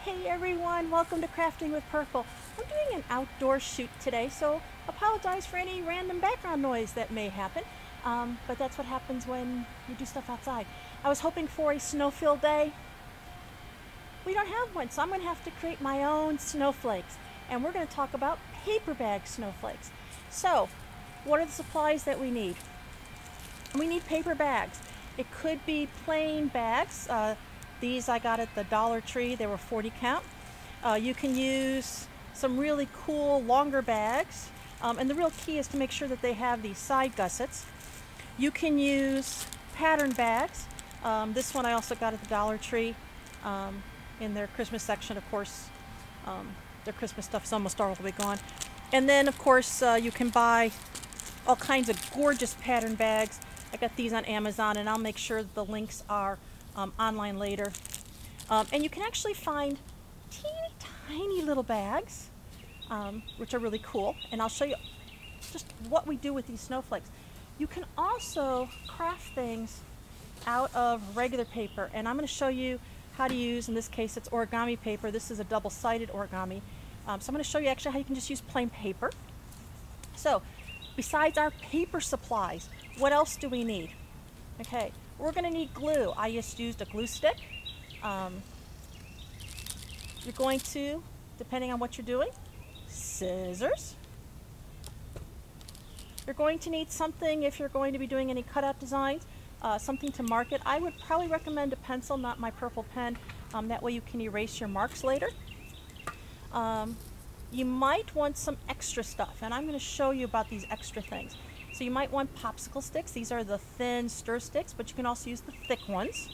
Hey everyone, welcome to Crafting with Purple. I'm doing an outdoor shoot today, so apologize for any random background noise that may happen, but that's what happens when you do stuff outside. I was hoping for a snow-filled day. We don't have one, so I'm going to have to create my own snowflakes, and we're going to talk about paper bag snowflakes. So, what are the supplies that we need? We need paper bags. It could be plain bags. These I got at the Dollar Tree. They were 40 count. You can use some really cool longer bags. And the real key is to make sure that they have these side gussets. You can use pattern bags. This one I also got at the Dollar Tree in their Christmas section. Of course, their Christmas stuff is almost all the way gone. And then, of course, you can buy all kinds of gorgeous pattern bags. I got these on Amazon, and I'll make sure that the links are online later. And you can actually find teeny tiny little bags, which are really cool. And I'll show you just what we do with these snowflakes. You can also craft things out of regular paper, and I'm going to show you how to use, in this case it's origami paper. This is a double-sided origami. So I'm going to show you actually how you can just use plain paper. So besides our paper supplies, what else do we need? Okay, we're going to need glue. I just used a glue stick. You're going to, depending on what you're doing, scissors. You're going to need something if you're going to be doing any cutout designs, something to mark it. I would probably recommend a pencil, not my purple pen. That way you can erase your marks later. You might want some extra stuff, and I'm going to show you about these extra things. So you might want popsicle sticks. These are the thin stir sticks, but you can also use the thick ones.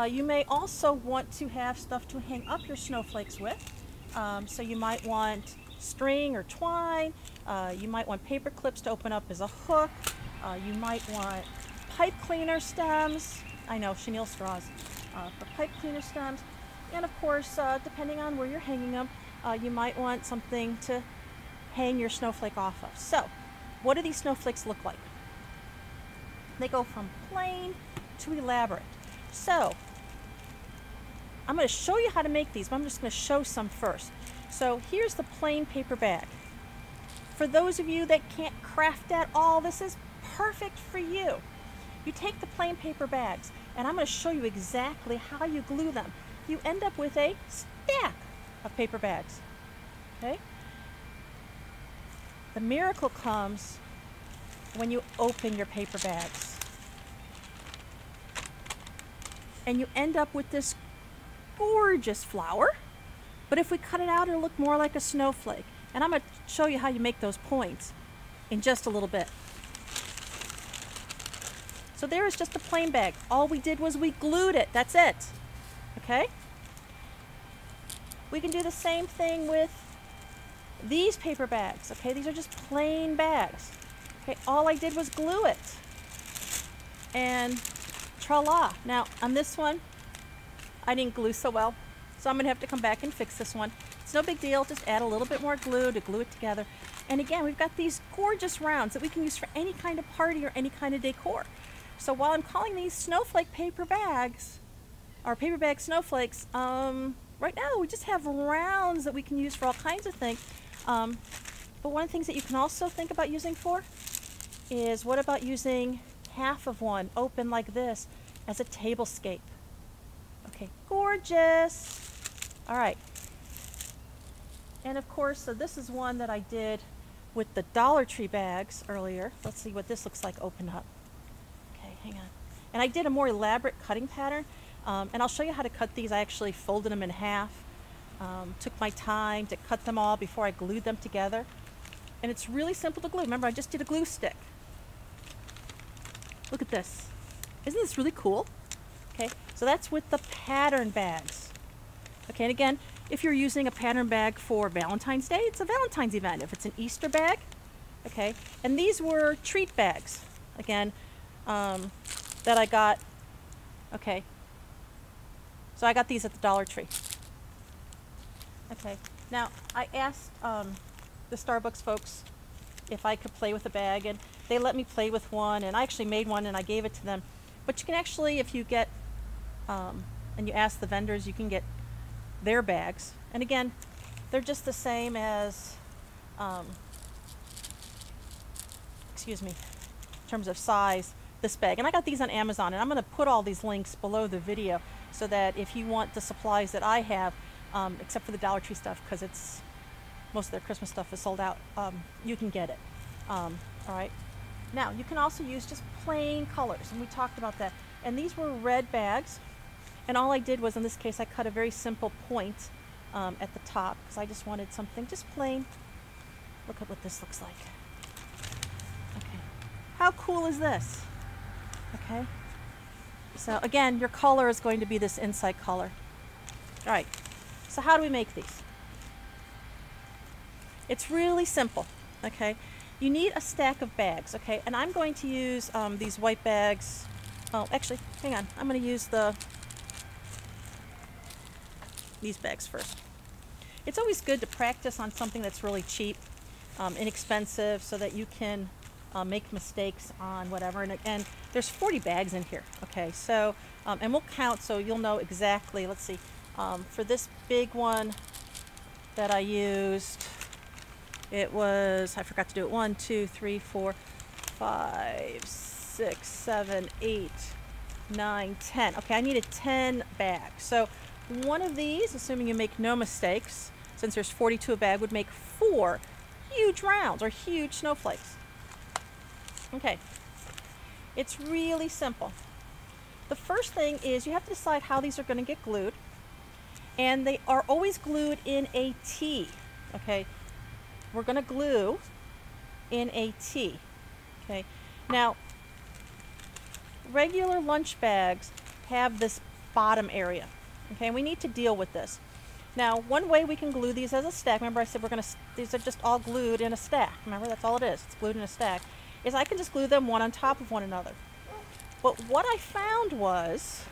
You may also want to have stuff to hang up your snowflakes with. So you might want string or twine. You might want paper clips to open up as a hook. You might want pipe cleaner stems. I know, chenille straws for pipe cleaner stems. And of course, depending on where you're hanging them, you might want something to hang your snowflake off of. So, what do these snowflakes look like? They go from plain to elaborate. So, I'm going to show you how to make these, but I'm just going to show some first. So, here's the plain paper bag. For those of you that can't craft at all, this is perfect for you. You take the plain paper bags, and I'm going to show you exactly how you glue them. You end up with a stack of paper bags. Okay? The miracle comes when you open your paper bags. And you end up with this gorgeous flower. But if we cut it out, it'll look more like a snowflake. And I'm going to show you how you make those points in just a little bit. So there is just a plain bag. All we did was we glued it. That's it. Okay? We can do the same thing with these paper bags. Okay, these are just plain bags. Okay, all I did was glue it. And tra-la. Now, on this one, I didn't glue so well, so I'm going to have to come back and fix this one. It's no big deal. Just add a little bit more glue to glue it together. And again, we've got these gorgeous rounds that we can use for any kind of party or any kind of decor. So while I'm calling these snowflake paper bags, or paper bag snowflakes, right now we just have rounds that we can use for all kinds of things. But one of the things that you can also think about using for is, what about using half of one open like this as a tablescape? Okay, gorgeous. All right. And of course, so this is one that I did with the Dollar Tree bags earlier. Let's see what this looks like open up. Okay, hang on. And I did a more elaborate cutting pattern. And I'll show you how to cut these. I actually folded them in half. Took my time to cut them all before I glued them together. And it's really simple to glue. Remember, I just did a glue stick. Look at this. Isn't this really cool? Okay, so that's with the pattern bags. Okay, and again, if you're using a pattern bag for Valentine's Day, it's a Valentine's event. If it's an Easter bag, okay. And these were treat bags, again, that I got. Okay, so I got these at the Dollar Tree. Okay, now I asked the Starbucks folks if I could play with a bag, and they let me play with one, and I actually made one and I gave it to them. But you can actually, if you get and you ask the vendors, you can get their bags. And again, they're just the same as, excuse me, in terms of size, this bag. And I got these on Amazon, and I'm going to put all these links below the video so that if you want the supplies that I have, except for the Dollar Tree stuff, because it's most of their Christmas stuff is sold out, you can get it. All right. Now, you can also use just plain colors, and we talked about that. And these were red bags, and all I did was, in this case, I cut a very simple point at the top, because I just wanted something just plain. Look at what this looks like. Okay. How cool is this? Okay. So, again, your color is going to be this inside color. All right. So how do we make these? It's really simple, okay? You need a stack of bags, okay? And I'm going to use these white bags. Oh, actually, hang on. I'm going to use these bags first. It's always good to practice on something that's really cheap, inexpensive, so that you can make mistakes on whatever. And there's 40 bags in here, okay? So, and we'll count so you'll know exactly. Let's see. For this big one that I used, it was, I forgot to do it, 1, 2, 3, 4, 5, 6, 7, 8, 9, 10. Okay, I needed 10 bags. So one of these, assuming you make no mistakes, since there's 42 a bag, would make 4 huge rounds or huge snowflakes. Okay, it's really simple. The first thing is you have to decide how these are going to get glued. And they are always glued in a T, okay? We're going to glue in a T, okay? Now, regular lunch bags have this bottom area, okay? And we need to deal with this. Now, one way we can glue these as a stack, remember I said these are just all glued in a stack. Remember, that's all it is. It's glued in a stack. Is I can just glue them one on top of one another. But what I found was,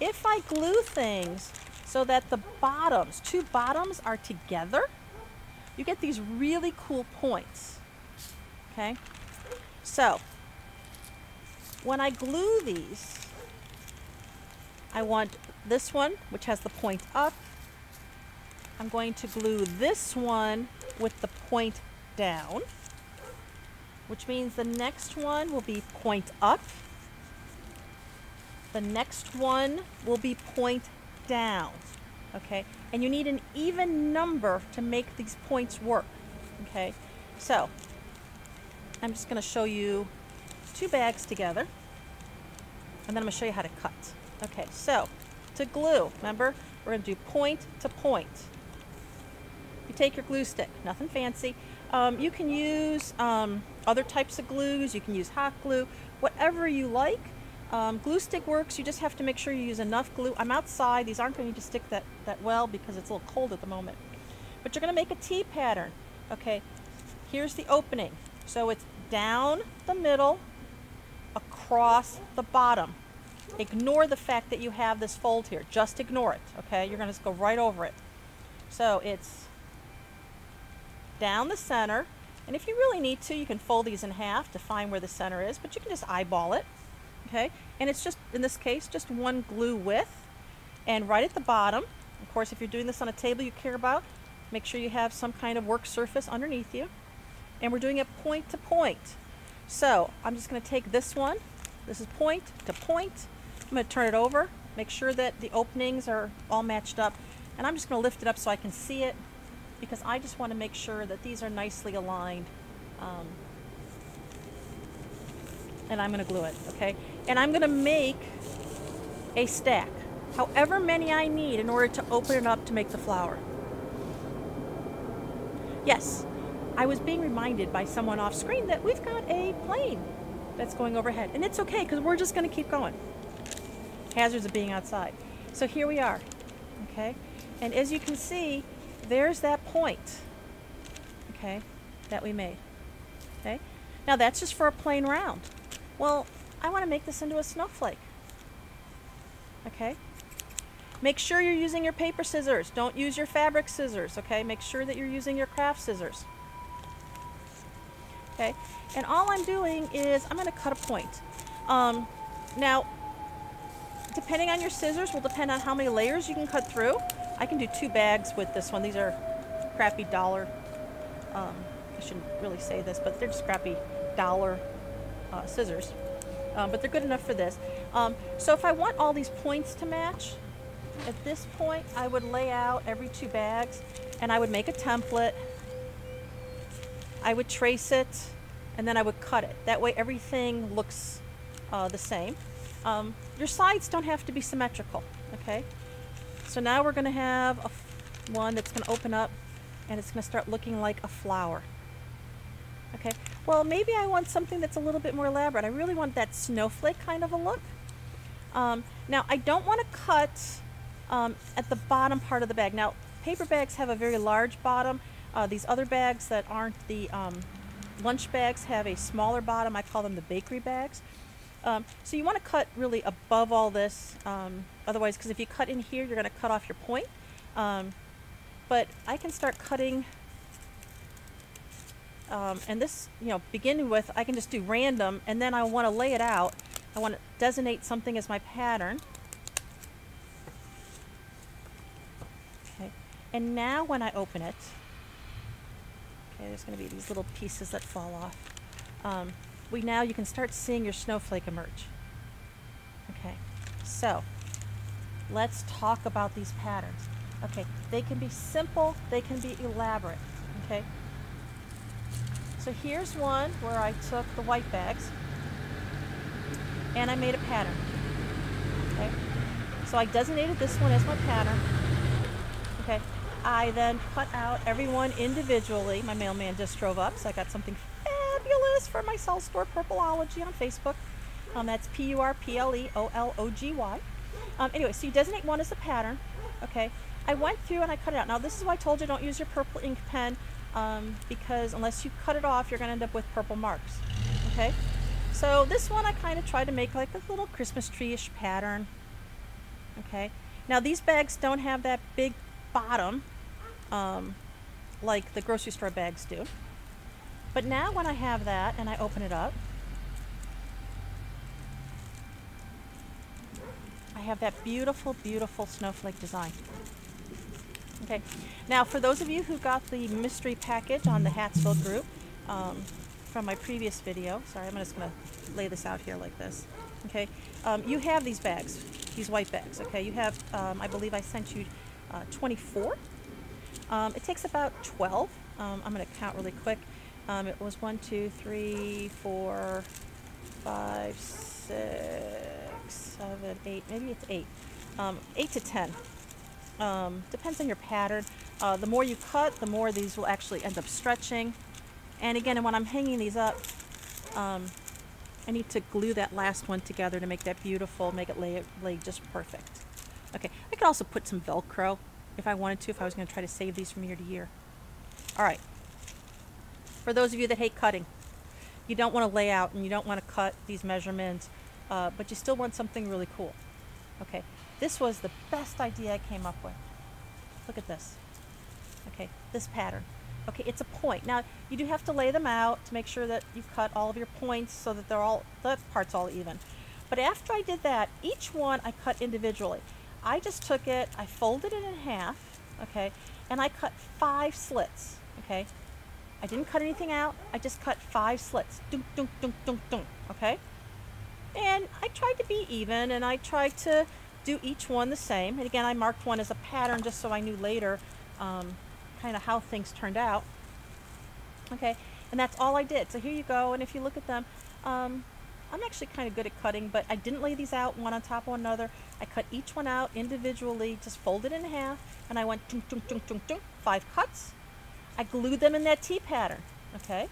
if I glue things so that the bottoms, 2 bottoms are together, you get these really cool points, okay? So, when I glue these, I want this one, which has the point up. I'm going to glue this one with the point down, which means the next one will be point up. The next one will be point down, okay? And you need an even number to make these points work, okay? So, I'm just going to show you 2 bags together, and then I'm going to show you how to cut. Okay, so, to glue, remember, we're going to do point to point. You take your glue stick, nothing fancy. You can use other types of glues, you can use hot glue, whatever you like. Glue stick works. You just have to make sure you use enough glue. I'm outside. These aren't going to stick that well because it's a little cold at the moment. But you're going to make a T pattern. Okay, here's the opening. So it's down the middle, across the bottom. Ignore the fact that you have this fold here. Just ignore it, okay? You're going to just go right over it. So it's down the center. And if you really need to, you can fold these in half to find where the center is, but you can just eyeball it. Okay, and it's just, in this case, just one glue width. And right at the bottom, of course, if you're doing this on a table you care about, make sure you have some kind of work surface underneath you. And we're doing it point to point. So I'm just going to take this one. This is point to point. I'm going to turn it over, make sure that the openings are all matched up. And I'm just going to lift it up so I can see it, because I just want to make sure that these are nicely aligned. And I'm going to glue it, okay? And I'm going to make a stack, however many I need in order to open it up to make the flower. Yes, I was being reminded by someone off screen that we've got a plane that's going overhead. And it's okay, because we're just going to keep going. Hazards of being outside. So here we are, okay? And as you can see, there's that point, okay, that we made, okay? Now that's just for a plain round. Well, I want to make this into a snowflake, okay? Make sure you're using your paper scissors. Don't use your fabric scissors, okay? Make sure that you're using your craft scissors, okay? And all I'm doing is I'm going to cut a point. Now, depending on your scissors will depend on how many layers you can cut through. I can do 2 bags with this one. These are crappy dollar, I shouldn't really say this, but they're just crappy dollar scissors. But they're good enough for this. So if I want all these points to match, at this point I would lay out every 2 bags and I would make a template. I would trace it and then I would cut it. That way everything looks the same. Your sides don't have to be symmetrical, okay? So now we're going to have one that's going to open up and it's going to start looking like a flower. Okay, well maybe I want something that's a little bit more elaborate. I really want that snowflake kind of a look. Now I don't want to cut at the bottom part of the bag. Now paper bags have a very large bottom. These other bags that aren't the lunch bags have a smaller bottom. I call them the bakery bags. So you want to cut really above all this, otherwise, because if you cut in here you're going to cut off your point. But I can start cutting. And this, you know, beginning with, I can just do random, and then I want to lay it out. I want to designate something as my pattern. Okay, and now when I open it, okay, there's going to be these little pieces that fall off. Now you can start seeing your snowflake emerge. Okay, so let's talk about these patterns. Okay, they can be simple, they can be elaborate. Okay. So here's one where I took the white bags and I made a pattern. Okay, so I designated this one as my pattern. Okay, I then cut out every one individually. My mailman just drove up, so I got something fabulous for my cell store, Purpleology on Facebook. That's Purpleology. Anyway, so you designate one as a pattern. Okay, I went through and I cut it out. Now this is why I told you don't use your purple ink pen. Because unless you cut it off, you're going to end up with purple marks. Okay, so this one I kind of tried to make like a little Christmas tree-ish pattern. Okay, now these bags don't have that big bottom like the grocery store bags do. But now when I have that and I open it up, I have that beautiful, beautiful snowflake design. Okay, now for those of you who got the mystery package on the Hatsville group from my previous video, sorry, I'm just going to lay this out here like this. Okay, you have these bags, these white bags. Okay, you have, I believe I sent you 24. It takes about 12. I'm going to count really quick. It was 1, 2, 3, 4, 5, 6, 7, 8. Maybe it's 8. 8 to 10. Depends on your pattern. The more you cut, the more these will actually end up stretching. And again, when I'm hanging these up, I need to glue that last one together to make that beautiful, make it lay just perfect. Okay, I could also put some Velcro if I wanted to, if I was going to try to save these from year to year. All right. For those of you that hate cutting, you don't want to lay out and you don't want to cut these measurements, but you still want something really cool. Okay, this was the best idea I came up with. Look at this. Okay, this pattern. Okay, it's a point. Now, you do have to lay them out to make sure that you cut all of your points so that the part's all even. But after I did that, each one I cut individually. I just took it, I folded it in half, okay, and I cut 5 slits, okay. I didn't cut anything out, I just cut 5 slits, dunk, dunk, dunk, dunk, dunk, okay. And I tried to be even, and I tried to do each one the same. And again, I marked one as a pattern just so I knew later kind of how things turned out. Okay, and that's all I did. So here you go, and if you look at them, I'm actually kind of good at cutting, but I didn't lay these out one on top of one another. I cut each one out individually, just folded in half, and I went tunk, tunk, tunk, tunk, tunk, 5 cuts. I glued them in that T pattern, okay?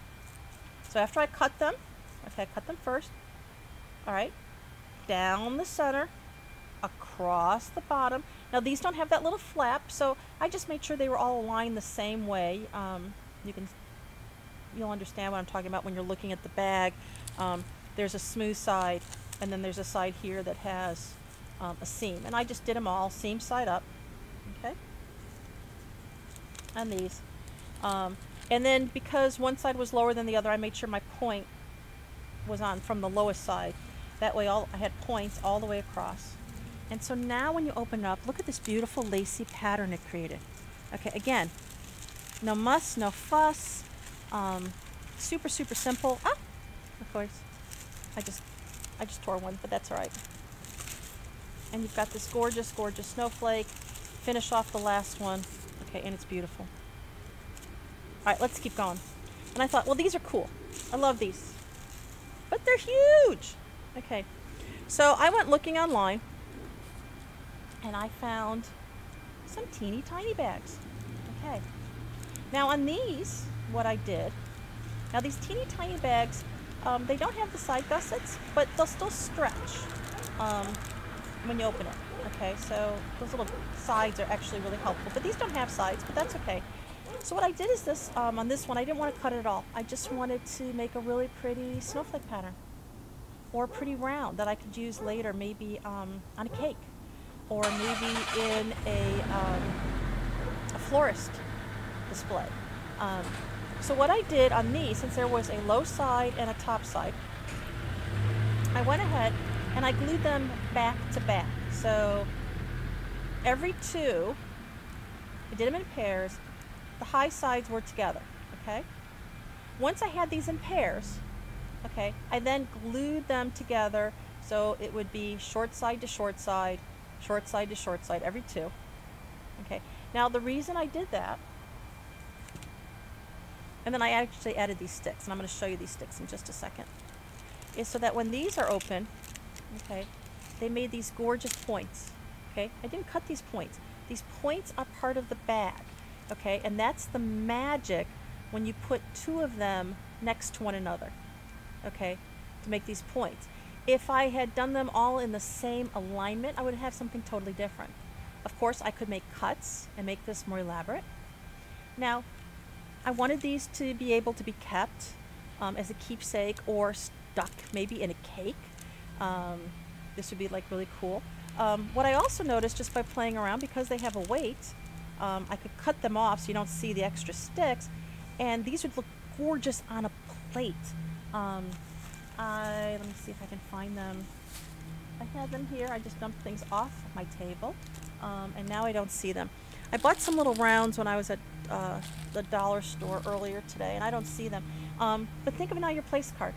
So after I cut them, okay, I cut them first, all right, down the center, across the bottom. Now these don't have that little flap, so I just made sure they were all aligned the same way. You'll understand what I'm talking about when you're looking at the bag. There's a smooth side, and then there's a side here that has a seam, and I just did them all seam side up, okay, on these. And then because one side was lower than the other, I made sure my point was on from the lowest side. That way I had points all the way across. And so now when you open it up, look at this beautiful lacy pattern it created. Okay, again, no muss, no fuss, super, super simple. Ah, of course, I just tore one, but that's all right. And you've got this gorgeous, gorgeous snowflake. Finish off the last one. Okay, and it's beautiful. All right, let's keep going. And I thought, well, these are cool. I love these. But they're huge. Okay, so I went looking online, and I found some teeny tiny bags. Okay. Now on these, what I did, now these teeny tiny bags, they don't have the side gussets, but they'll still stretch when you open it. Okay, so those little sides are actually really helpful, but these don't have sides, but that's okay. So what I did is this, on this one, I didn't want to cut it at all. I just wanted to make a really pretty snowflake pattern, or pretty round that I could use later, maybe on a cake, or maybe in a florist display. So what I did on these, since there was a low side and a top side, I went ahead and I glued them back to back. So every two, I did them in pairs, the high sides were together, okay? Once I had these in pairs, okay, I then glued them together so it would be short side to short side, short side to short side, every two. Okay, now the reason I did that, and then I actually added these sticks, and I'm going to show you these sticks in just a second, is so that when these are open, okay, they made these gorgeous points. Okay, I didn't cut these points. These points are part of the bag. Okay, and that's the magic when you put two of them next to one another. Okay, to make these points. If I had done them all in the same alignment, I would have something totally different. Of course, I could make cuts and make this more elaborate. Now, I wanted these to be able to be kept as a keepsake or stuck maybe in a cake. This would be like really cool. What I also noticed just by playing around, because they have a weight, I could cut them off so you don't see the extra sticks, and these would look gorgeous on a plate. Let me see if I can find them. I had them here. I just dumped things off my table, and now I don't see them. I bought some little rounds when I was at the dollar store earlier today, and I don't see them. But think of it now, your place card.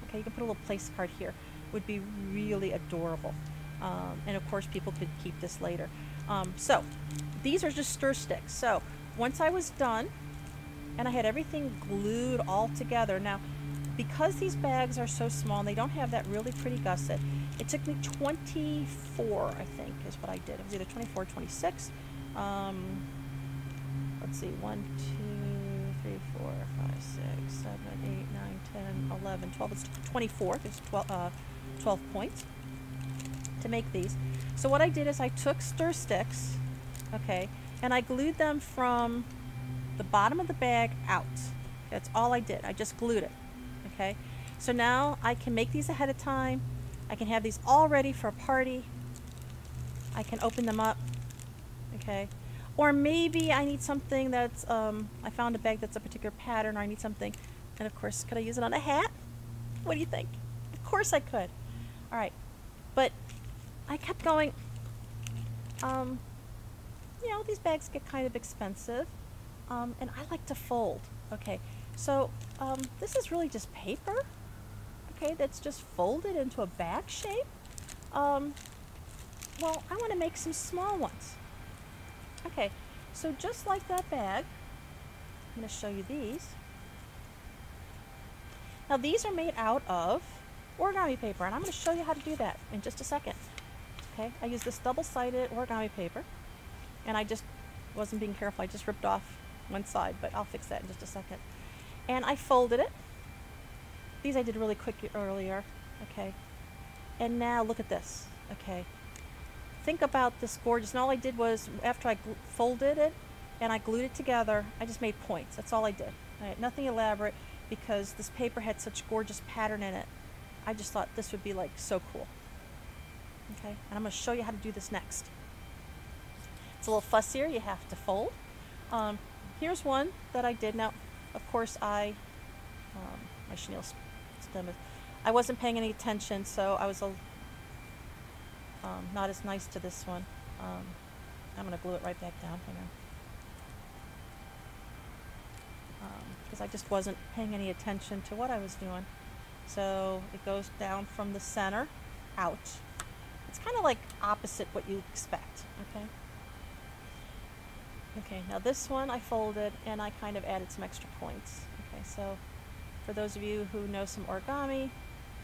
Okay, you can put a little place card here. Would be really adorable. And of course, people could keep this later. So these are just stir sticks. So once I was done, and I had everything glued all together. Now, because these bags are so small and they don't have that really pretty gusset, it took me 24, I think, is what I did. It was either 24 or 26. Let's see, 1, 2, 3, 4, 5, 6, 7, 8, 9, 10, 11, 12. It's 24. There's 12 points to make these. So what I did is I took stir sticks, okay, and I glued them from the bottom of the bag out. That's all I did. I just glued it. Okay, so now I can make these ahead of time. I can have these all ready for a party. I can open them up. Okay, or maybe I need something that's I found a bag that's a particular pattern, or I need something, and of course, could I use it on a hat? What do you think? Of course I could. All right, but I kept going. You know, these bags get kind of expensive, and I like to fold. Okay, so this is really just paper, okay, that's just folded into a bag shape. Well, I want to make some small ones. Okay, so just like that bag, I'm going to show you these. Now these are made out of origami paper, and I'm going to show you how to do that in just a second. Okay, I use this double-sided origami paper, and I just wasn't being careful. I just ripped off one side, but I'll fix that in just a second. And I folded it. These I did really quick earlier, okay. And now look at this, okay. Think about this gorgeous, and all I did was, after I folded it and I glued it together, I just made points. That's all I did. Right? Nothing elaborate, because this paper had such gorgeous pattern in it. I just thought this would be like so cool. Okay, and I'm going to show you how to do this next. It's a little fussier. You have to fold. Here's one that I did. Now, of course, my chenille stem, I wasn't paying any attention, so I was not as nice to this one. I'm going to glue it right back down here. Because I just wasn't paying any attention to what I was doing. So it goes down from the center out. It's kind of like opposite what you expect, okay? Okay, now this one I folded and I kind of added some extra points. Okay, so for those of you who know some origami,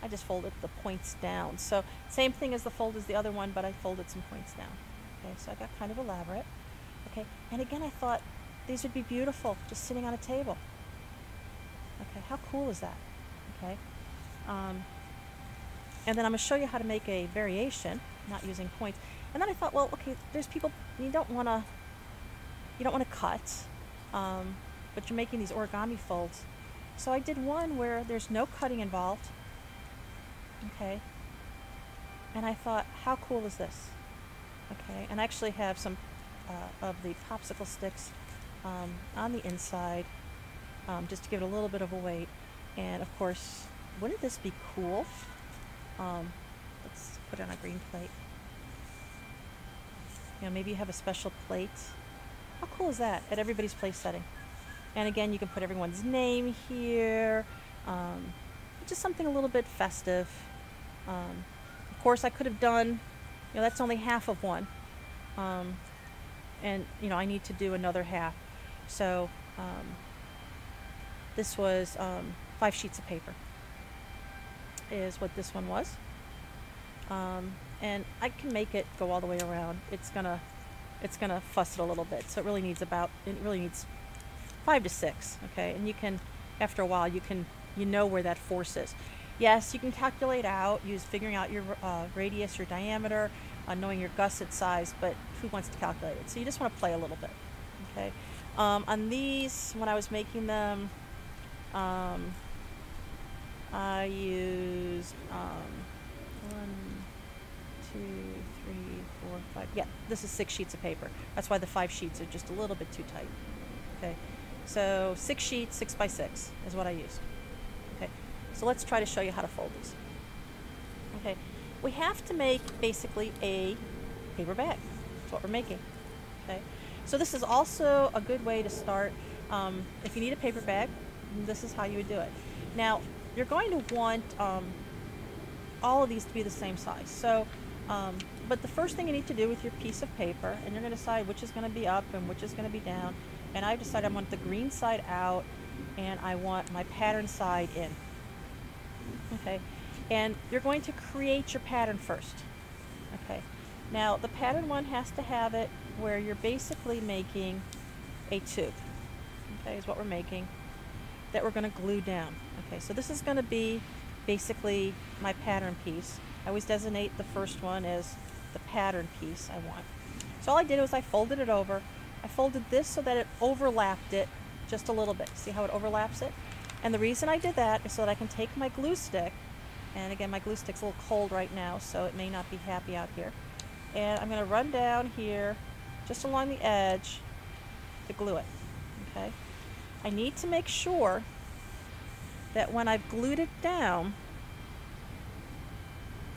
I just folded the points down. So same thing as the fold as the other one, but I folded some points down. Okay, so I got kind of elaborate. Okay, and again I thought these would be beautiful just sitting on a table. Okay, how cool is that? Okay, and then I'm going to show you how to make a variation, not using points. And then I thought, well, okay, there's people you don't want to cut, but you're making these origami folds. So I did one where there's no cutting involved. Okay, and I thought, how cool is this? Okay, and I actually have some of the popsicle sticks on the inside, just to give it a little bit of a weight. And of course, wouldn't this be cool? Let's put it on a green plate. You know, maybe you have a special plate. How cool is that at everybody's place setting? And again, you can put everyone's name here. Just something a little bit festive. Of course, I could have done, you know, that's only half of one. And, you know, I need to do another half. So this was 5 sheets of paper is what this one was. And I can make it go all the way around. It's gonna fuss it a little bit. So it really needs 5 to 6. Okay, and you can, after a while, you know where that force is. Yes, you can calculate out, figuring out your radius, your diameter, knowing your gusset size, but who wants to calculate it? So you just want to play a little bit. Okay. On these, when I was making them, I used 1, 2, 3, 4, 5. Yeah, this is 6 sheets of paper. That's why the 5 sheets are just a little bit too tight. Okay, so 6 sheets, 6 by 6 is what I used. Okay, so let's try to show you how to fold these. Okay, we have to make basically a paper bag. That's what we're making. Okay, so this is also a good way to start. If you need a paper bag, this is how you would do it. Now, you're going to want all of these to be the same size. So, but the first thing you need to do with your piece of paper, and you're going to decide which is going to be up and which is going to be down. And I've decided I want the green side out, and I want my pattern side in. Okay, and you're going to create your pattern first. Okay, now the pattern one has to have it where you're basically making a tube. Okay, is what we're making, that we're going to glue down. Okay, so this is going to be basically my pattern piece. I always designate the first one as the pattern piece I want. So all I did was I folded it over. I folded this so that it overlapped it just a little bit. See how it overlaps it? And the reason I did that is so that I can take my glue stick, and again, my glue stick's a little cold right now, so it may not be happy out here. And I'm going to run down here just along the edge to glue it. Okay? I need to make sure that when I've glued it down,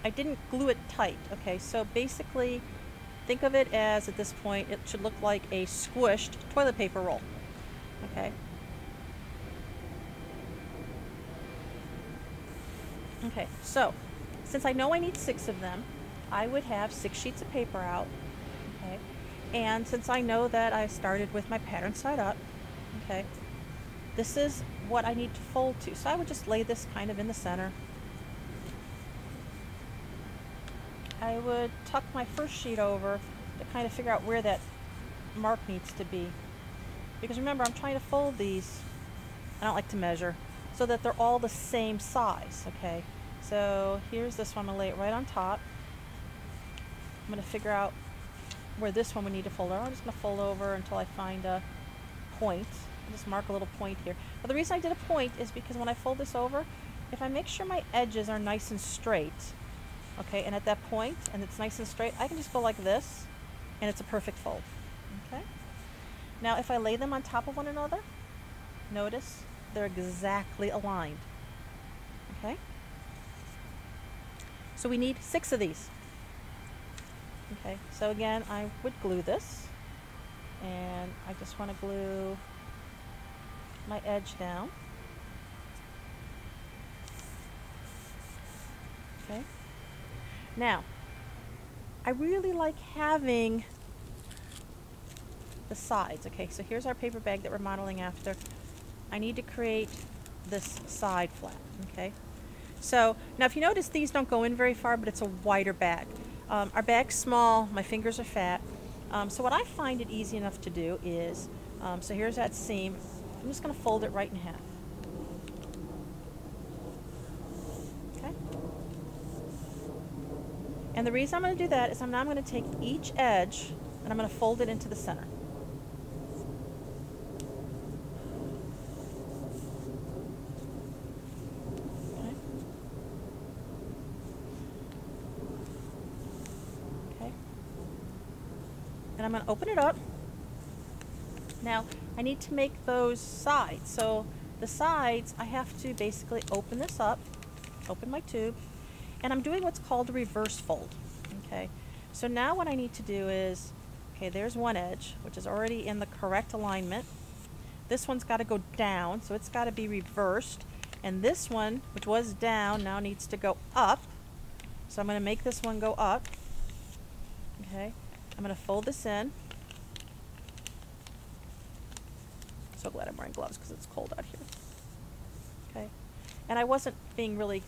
I didn't glue it tight. Okay, so basically think of it as, at this point, it should look like a squished toilet paper roll. Okay. Okay, so since I know I need 6 of them, I would have 6 sheets of paper out. Okay, and since I know that I started with my pattern side up, okay, this is what I need to fold to. So I would just lay this kind of in the center. I would tuck my first sheet over to kind of figure out where that mark needs to be. Because remember, I'm trying to fold these, I don't like to measure, so that they're all the same size, okay? So here's this one, I'm gonna lay it right on top. I'm gonna figure out where this one would need to fold over. I'm just gonna fold over until I find a point. I'll just mark a little point here. But the reason I did a point is because when I fold this over, if I make sure my edges are nice and straight, okay, and at that point, and it's nice and straight, I can just go like this, and it's a perfect fold, okay? Now, if I lay them on top of one another, notice they're exactly aligned, okay? So we need 6 of these. Okay, so again, I would glue this, and I just want to glue my edge down. Okay. Now, I really like having the sides. Okay, so here's our paper bag that we're modeling after. I need to create this side flap. Okay, so now if you notice, these don't go in very far, but it's a wider bag. Our bag's small, my fingers are fat, so what I find it easy enough to do is, so here's that seam, I'm just going to fold it right in half. Okay, and the reason I'm going to do that is I'm going to take each edge and I'm going to fold it into the center. And I'm going to open it up. Now, I need to make those sides. So the sides, I have to basically open this up, open my tube, and I'm doing what's called a reverse fold. Okay, so now what I need to do is, okay, there's one edge, which is already in the correct alignment. This one's got to go down, so it's got to be reversed. And this one, which was down, now needs to go up. So I'm going to make this one go up. Okay. I'm going to fold this in. So glad I'm wearing gloves because it's cold out here. Okay. And I wasn't being really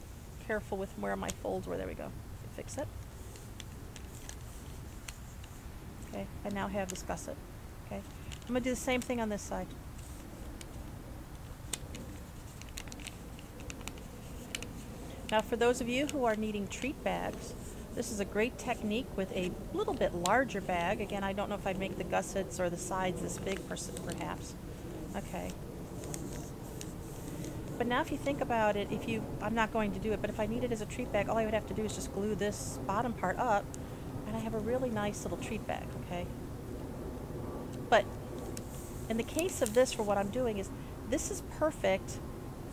careful with where my folds were. There we go. Fix it. Okay. I now have this gusset. Okay. I'm going to do the same thing on this side. Now for those of you who are needing treat bags, this is a great technique with a little bit larger bag. Again, I don't know if I'd make the gussets or the sides this big, perhaps. Okay. But now if you think about it, I'm not going to do it, but if I need it as a treat bag, all I would have to do is just glue this bottom part up, and I have a really nice little treat bag, okay? But in the case of this, for what I'm doing is, this is perfect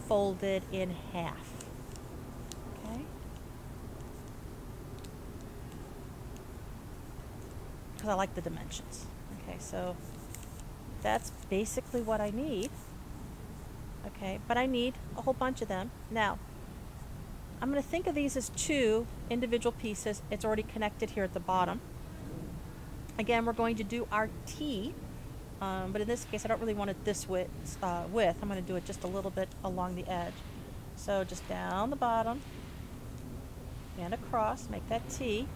folded in half. I like the dimensions. Okay, so that's basically what I need. Okay, but I need a whole bunch of them. Now, I'm going to think of these as two individual pieces. It's already connected here at the bottom. Again, we're going to do our T, but in this case, I don't really want it this width. I'm going to do it just a little bit along the edge. So just down the bottom and across, make that T.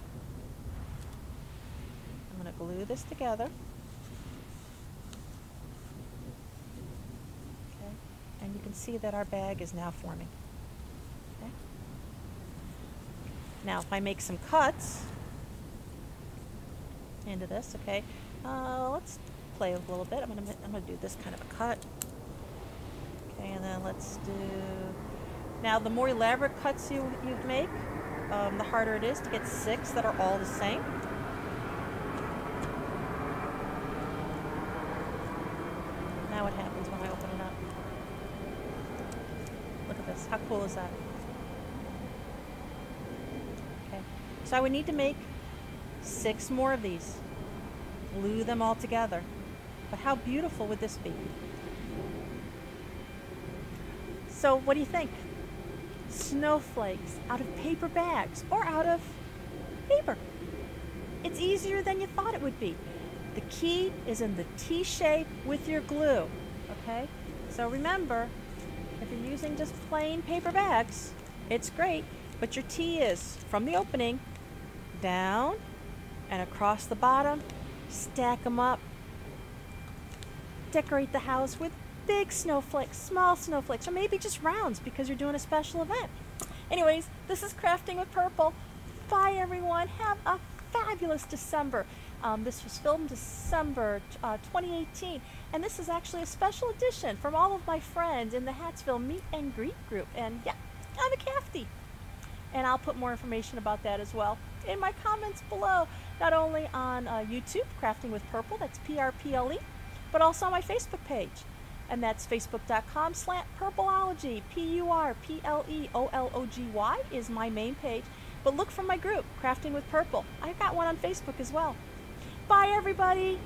I'm going to glue this together. Okay. And you can see that our bag is now forming. Okay. Now if I make some cuts into this, okay, let's play with a little bit. I'm going to do this kind of a cut. Okay, and then let's do, now the more elaborate cuts you make, the harder it is to get 6 that are all the same. Now what happens when I open it up? Look at this. How cool is that? Okay. So I would need to make 6 more of these. Glue them all together. But how beautiful would this be? So what do you think? Snowflakes out of paper bags or out of paper. It's easier than you thought it would be. The key is in the T shape with your glue, okay? So remember, if you're using just plain paper bags, it's great, but your T is from the opening down and across the bottom, stack them up, decorate the house with big snowflakes, small snowflakes, or maybe just rounds because you're doing a special event. Anyways, this is Crafting with Purple. Bye everyone, have a fabulous December. This was filmed December 2018, and this is actually a special edition from all of my friends in the Hattsville Meet and Greet group. And yeah, I'm a crafty. And I'll put more information about that as well in my comments below, not only on YouTube, Crafting with Purple, that's PRPLE, but also on my Facebook page. And that's facebook.com/purpleology, PURPLEOLOGY is my main page. But look for my group, Crafting with Purple. I've got one on Facebook as well. Bye, everybody.